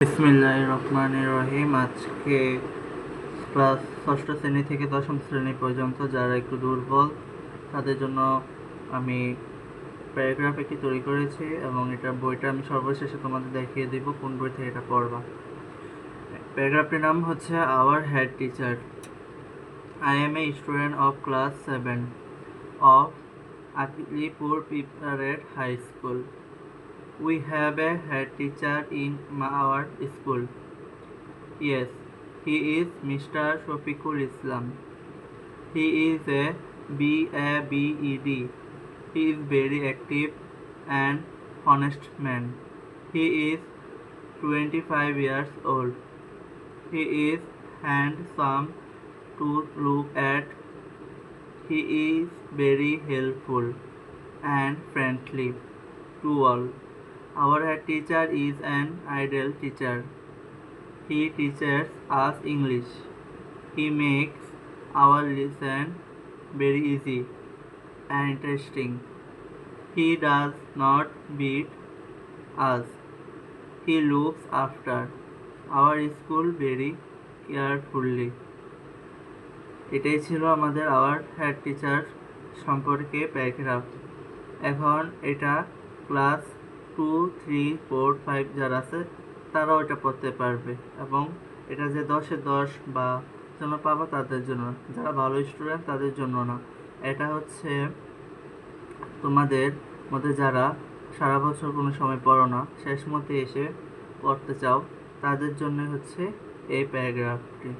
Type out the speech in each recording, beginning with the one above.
বিসমিল্লাহির রহমানির রহিম। আজকে ক্লাস ষষ্ঠ শ্রেণী থেকে দশম শ্রেণী পর্যন্ত যারা একটু দুর্বল তাদের জন্য আমি প্যারাগ্রাফ একটি তৈরি করেছি এবং এটা বইটা আমি সর্বশেষে তোমাদের দেখিয়ে দিব কোন বই থেকে এটা পড়বা। প্যারাগ্রাফটির নাম হচ্ছে our head teacher. I M a student of class 7 of Akilipur Preparate High School. We have a head teacher in our school. Yes, he is Mr. Shafiqul Islam. He is a BABED. He is very active and honest man. He is 25 years old. He is handsome to look at. He is very helpful and friendly to all. Our head teacher is an ideal teacher. He teaches us English. He makes our lesson very easy and interesting. He does not beat us. He looks after our school very carefully. এটাই ছিল আমাদের our head teacher সম্পর্কে paragraph. এখন এটা class 2, 3, 4, 5 যারা আছে তারাও এটা পড়তে পারবে এবং এটা যে 10-এ 10 বা জন্য পাবা তাদের জন্য, যারা ভালো স্টুডেন্ট তাদের জন্য না। এটা হচ্ছে তোমাদের মধ্যে যারা সারা বছর কোনো সময় পড়ো না, শেষ মতে এসে পড়তে চাও তাদের জন্য হচ্ছে এই প্যারাগ্রাফটি।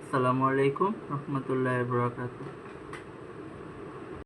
আসসালামু আলাইকুম রহমতুল্লাহি ওয়া বারাকাতুহু।